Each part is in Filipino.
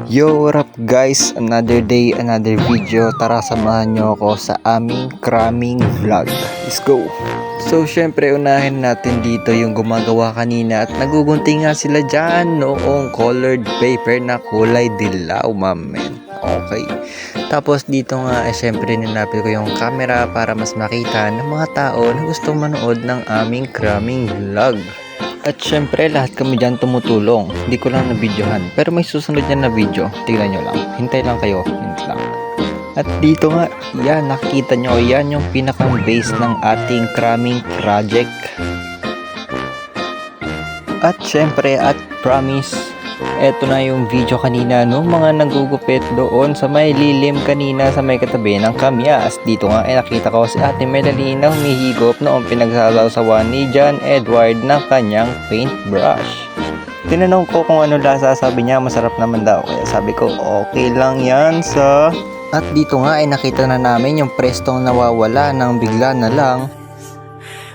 Yo, what up guys? Another day, another video. Tara, samahan nyo ako sa aming cramming vlog. Let's go! So, syempre, unahin natin dito yung gumagawa kanina at nagugunting nga sila dyan noong colored paper na kulay dilaw, mamen. Okay. Tapos dito nga, syempre, ninapit ko yung camera para mas makita ng mga tao na gustong manood ng aming cramming vlog. At syempre lahat kami dyan tumutulong. Hindi ko lang na-videohan. Pero may susunod yan na video. Tignan nyo lang. Hintay lang kayo. Hintay lang. At dito nga, yan, nakikita nyo, yan yung pinakang base ng ating cramming project. At syempre, at promise, eto na yung video kanina no, mga nagugupit doon sa may lilim kanina sa may katabi ng kamyas. Dito nga ay nakita ko si Ate Melanie na humihigop noong pinagsasawsawan ni John Edward ng kanyang paintbrush. Tinanong ko kung ano lasa, sabi niya masarap naman daw. Kaya sabi ko okay lang yan sa... At dito nga ay nakita na namin yung prestong nawawala ng bigla na lang.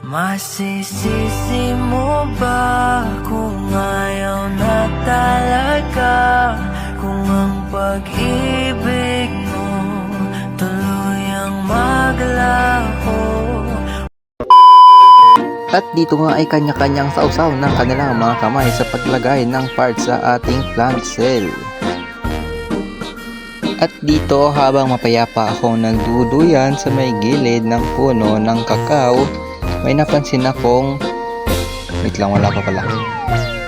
Masisisi mo ba kung ayaw na talaga, kung ang pag-ibig mo tuluyang maglaho? At dito nga ay kanya-kanyang sausaw ng kanilang mga kamay sa paglagay ng parts sa ating plant cell. At dito habang mapayapa akong nagduduyan sa may gilid ng puno ng kakao, may napansin akong... Wait lang, wala pa pala.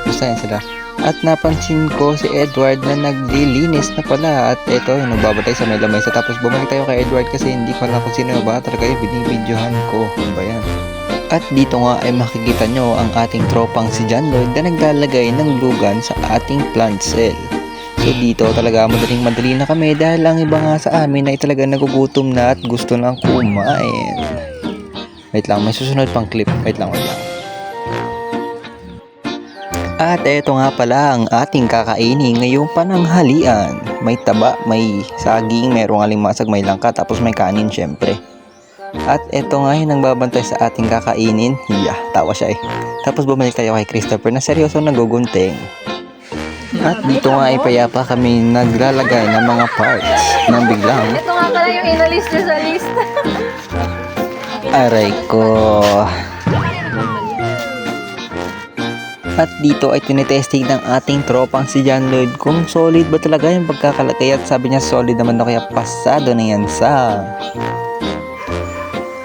Basta yan sila. At napansin ko si Edward na naglilinis na pala. At eto, yung nagbabatay sa may lamesa. Tapos bumalik tayo kay Edward kasi hindi ko alam kung sino ba. Talaga yung binibidyohan ko. Ano ba yan? At dito nga ay makikita nyo ang ating tropang si John Lloyd na naglalagay ng lugan sa ating plant cell. So dito talaga madaling-madali na kami dahil ang iba nga sa amin ay talaga nagugutom na at gusto nang kumain. Wait lang, may susunod pang clip. Wait lang. At eto nga pala ang ating kakainin ngayong pananghalian. May taba, may saging, merong alimasag, may langka, tapos may kanin syempre. At eto nga yung nagbabantay sa ating kakainin. Yeah, tawa siya eh. Tapos bumalik tayo kay Christopher na seryoso nagugunting. At dito nga ay payapa kami naglalagay ng mga parts ng biglang. Ito nga pala yung inalis nyo sa list. Aray ko. At dito ay tinetesting ng ating tropang si John Lloyd kung solid ba talaga yung pagkakalagay. At sabi niya solid naman na, kaya pasado na yan sa...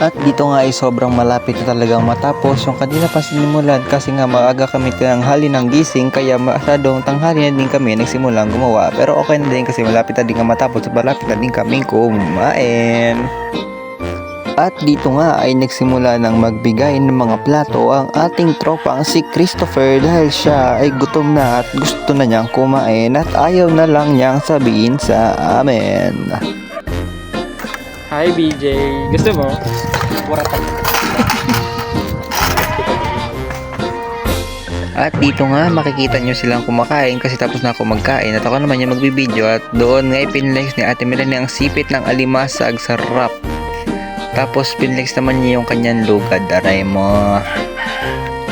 At dito nga ay sobrang malapit na talagang matapos yung kanina pa sinimulan kasi nga maaga kami tinanghali ng gising, kaya masyadong tanghali na din kami nagsimulang gumawa. Pero okay na din kasi malapit na din nga matapos at malapit na din kami kumain. At dito nga ay nagsimula ng magbigay ng mga plato ang ating tropang si Christopher dahil siya ay gutom na at gusto na niyang kumain at ayaw na lang niyang sabihin sa amin. Hi BJ, gusto mo? At dito nga makikita nyo silang kumakain kasi tapos na ako magkain at ako naman yung magbibideo. At doon nga pinlex ni Ate Melanie ang sipit ng alimasag sa wrap. Tapos pinlex naman niya yung kanyang lugad, aray mo.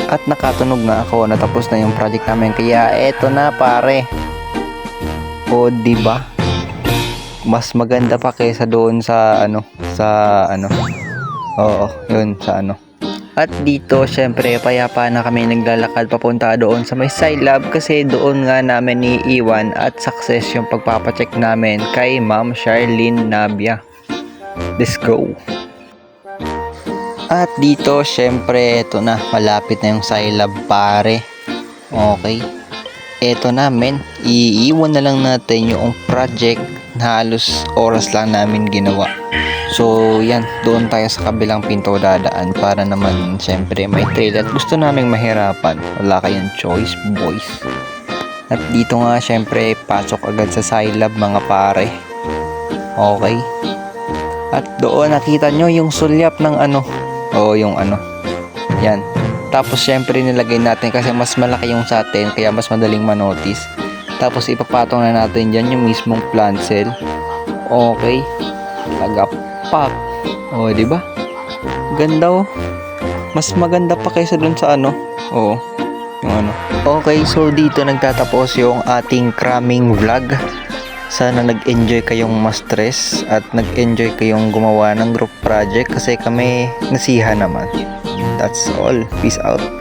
At nakatunog nga ako na tapos na yung project namin, kaya eto na pare. O diba? Mas maganda pa kaysa doon sa ano, oo, yun sa ano. At dito syempre payapa na kami naglalakad papunta doon sa may Scilab kasi doon nga namin iiwan at success yung pagpapacheck namin kay Ma'am Charlene Nabia. Let's go. At dito syempre eto na, malapit na yung Scilab pare. Okay, eto na men, iiwan na lang natin yung project na halos oras lang namin ginawa. So yan, doon tayo sa kabilang pinto dadaan para naman syempre may trail at gusto naming mahirapan. Wala kayong choice boys. At dito nga syempre pasok agad sa Scilab mga pare. Okay. At doon nakita nyo yung sulyap ng ano. Oo, yung ano. Yan. Tapos syempre nilagay natin kasi mas malaki yung sa atin kaya mas madaling manotice. Tapos ipapatong na natin dyan yung mismong plant cell. Okay. Lagapak. O, diba? Ganda oh. Mas maganda pa kaysa dun sa ano. Oo. Yung ano. Okay, so dito nagtatapos yung ating cramming vlog. Sana nag-enjoy kayong ma-stress at nag-enjoy kayong gumawa ng group project kasi kami nasiha naman. That's all. Peace out.